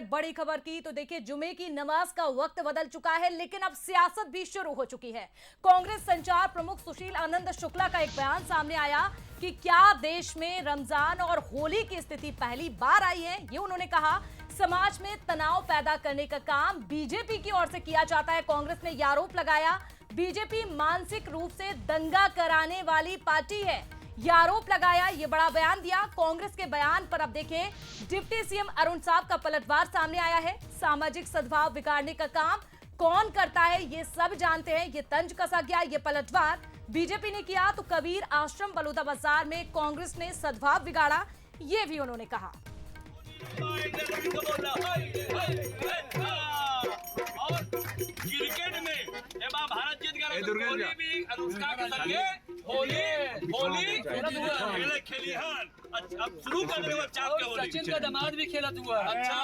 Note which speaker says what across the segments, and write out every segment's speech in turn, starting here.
Speaker 1: बड़ी खबर की तो देखिए, जुमे की नमाज का वक्त बदल चुका है, लेकिन अब सियासत भी शुरू हो चुकी है। कांग्रेस संचार प्रमुख सुशील आनंद शुक्ला का एक बयान सामने आया कि क्या देश में रमजान और होली की स्थिति पहली बार आई है। ये उन्होंने कहा, समाज में तनाव पैदा करने का काम बीजेपी की ओर से किया जाता है। कांग्रेस ने यह आरोप लगाया, बीजेपी मानसिक रूप से दंगा कराने वाली पार्टी है। यह आरोप लगाया, ये बड़ा बयान दिया। कांग्रेस के बयान पर अब देखें, डिप्टी सीएम अरुण साहब का पलटवार सामने आया है। सामाजिक सद्भाव बिगाड़ने का काम कौन करता है, ये सब जानते हैं। ये तंज कसा गया, ये पलटवार बीजेपी ने किया तो कबीर आश्रम बलौदा बाजार में कांग्रेस ने सद्भाव बिगाड़ा, ये भी उन्होंने कहा।
Speaker 2: और क्रिकेट में भारत जीत गया, होली भी अनुष्का के संगे होली खेली। अच्छा, अब शुरू कर दे
Speaker 3: सचिन का दामाद भी खेला हुआ।
Speaker 2: अच्छा,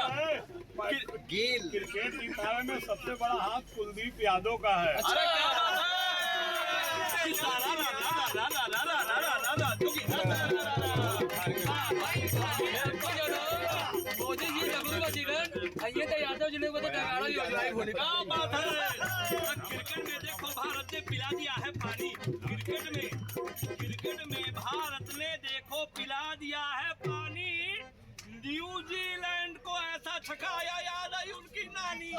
Speaker 4: गेल क्रिकेट की तारे में सबसे बड़ा हाथ कुलदीप यादव का है।
Speaker 3: मोदी जी जरूर ये तो यादव जी ने
Speaker 2: क्रिकेट में देखो, भारत ने पिला दिया है पानी। क्रिकेट में भारत ने देखो पिला दिया है पानी। न्यूजीलैंड को ऐसा छकाया, याद आई उनकी नानी।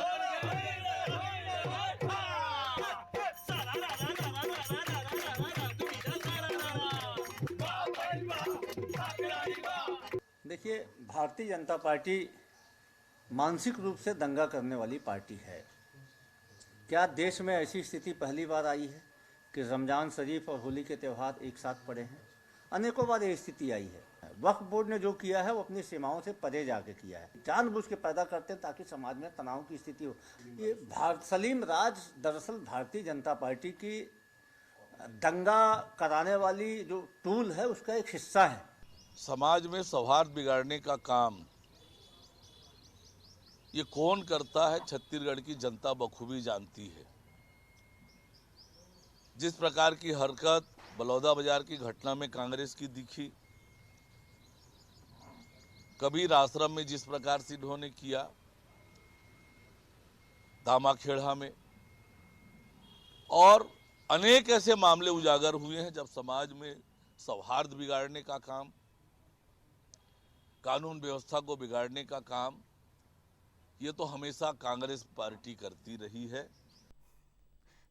Speaker 5: देखिए, भारतीय जनता पार्टी मानसिक रूप से दंगा करने वाली पार्टी है। क्या देश में ऐसी स्थिति पहली बार आई है कि रमजान शरीफ और होली के त्यौहार एक साथ पड़े हैं? अनेकों बार ये स्थिति आई है। वक्फ बोर्ड ने जो किया है वो अपनी सीमाओं से परे जाके किया है, जानबूझ के पैदा करते हैं ताकि समाज में तनाव की स्थिति हो। ये सलीम राज दरअसल भारतीय जनता पार्टी की दंगा कराने वाली जो टूल है उसका एक हिस्सा है।
Speaker 6: समाज में सौहार्द बिगाड़ने का काम ये कौन करता है, छत्तीसगढ़ की जनता बखूबी जानती है। जिस प्रकार की हरकत बलौदा बाजार की घटना में कांग्रेस की दिखी, कबीर आश्रम में जिस प्रकार से इन्होंने किया, दामाखेड़ा में, और अनेक ऐसे मामले उजागर हुए हैं जब समाज में सौहार्द बिगाड़ने का काम, कानून व्यवस्था को बिगाड़ने का काम, ये तो हमेशा कांग्रेस पार्टी करती रही है।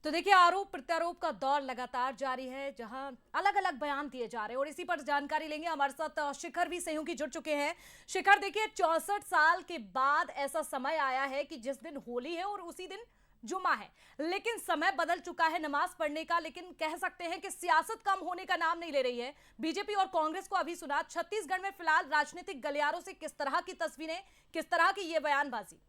Speaker 1: तो देखिए, आरोप प्रत्यारोप का दौर लगातार जारी है, जहां अलग अलग बयान दिए जा रहे हैं और इसी पर जानकारी लेंगे। हमारे साथ शिखर भी सहयोगी जुड़ चुके हैं। शिखर, देखिए 64 साल के बाद ऐसा समय आया है कि जिस दिन होली है और उसी दिन जुमा है, लेकिन समय बदल चुका है नमाज पढ़ने का। लेकिन कह सकते हैं कि सियासत कम होने का नाम नहीं ले रही है। बीजेपी और कांग्रेस को अभी सुना, छत्तीसगढ़ में फिलहाल राजनीतिक गलियारों से किस तरह की तस्वीरें, किस तरह की ये बयानबाजी?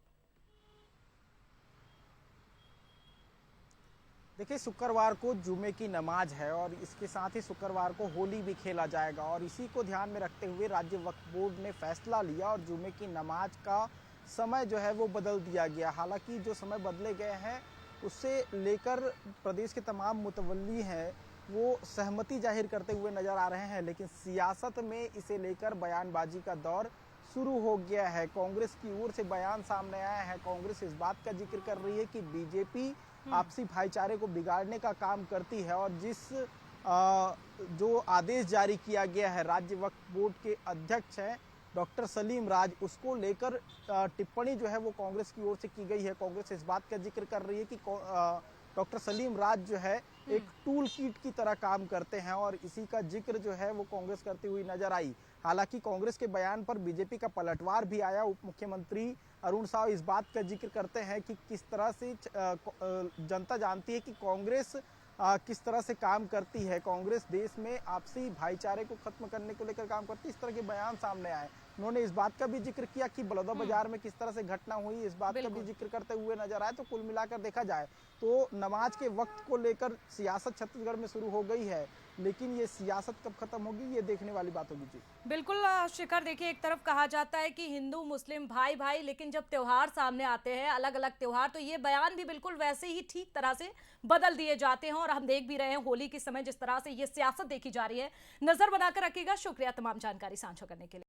Speaker 7: देखिए, शुक्रवार को जुमे की नमाज है और इसके साथ ही शुक्रवार को होली भी खेला जाएगा और इसी को ध्यान में रखते हुए राज्य वक्फ बोर्ड ने फैसला लिया और जुमे की नमाज का समय जो है वो बदल दिया गया। हालांकि जो समय बदले गए हैं उससे लेकर प्रदेश के तमाम मुतवल्ली हैं वो सहमति जाहिर करते हुए नजर आ रहे हैं, लेकिन सियासत में इसे लेकर बयानबाजी का दौर शुरू हो गया है। कांग्रेस की ओर से बयान सामने आया है। कांग्रेस इस बात का जिक्र कर रही है कि बीजेपी आपसी भाईचारे को बिगाड़ने का काम करती है और जो आदेश जारी किया गया है राज्य वक्फ बोर्ड के अध्यक्ष हैं डॉक्टर सलीम राज, उसको लेकर टिप्पणी जो है वो कांग्रेस की ओर से की गई है। कांग्रेस इस बात का जिक्र कर रही है कि डॉक्टर सलीम राज जो है एक टूल किट की तरह काम करते हैं और इसी का जिक्र जो है वो कांग्रेस करती हुई नजर आई। हालांकि कांग्रेस के बयान पर बीजेपी का पलटवार भी आया। उप मुख्यमंत्री अरुण साहब इस बात का जिक्र करते हैं कि किस तरह से जनता जानती है कि कांग्रेस किस तरह से काम करती है। कांग्रेस देश में आपसी भाईचारे को खत्म करने को लेकर काम करती है। इस तरह के बयान सामने आए। उन्होंने इस बात का भी जिक्र किया कि बलौदा बाजार में किस तरह से घटना हुई, इस बात का भी जिक्र करते हुए नजर आए। तो कुल मिलाकर देखा जाए तो नमाज के वक्त को लेकर सियासत छत्तीसगढ़ में शुरू हो गई है, लेकिन ये सियासत कब खत्म होगी ये देखने वाली बात होगी। जी
Speaker 1: बिल्कुल शिखर, देखिए एक तरफ कहा जाता है कि हिंदू मुस्लिम भाई भाई, लेकिन जब त्योहार सामने आते हैं, अलग अलग त्योहार, तो ये बयान भी बिल्कुल वैसे ही ठीक तरह से बदल दिए जाते हैं। और हम देख भी रहे हैं होली के समय जिस तरह से ये सियासत देखी जा रही है। नजर बनाकर रखिएगा। शुक्रिया तमाम जानकारी साझा करने के लिए।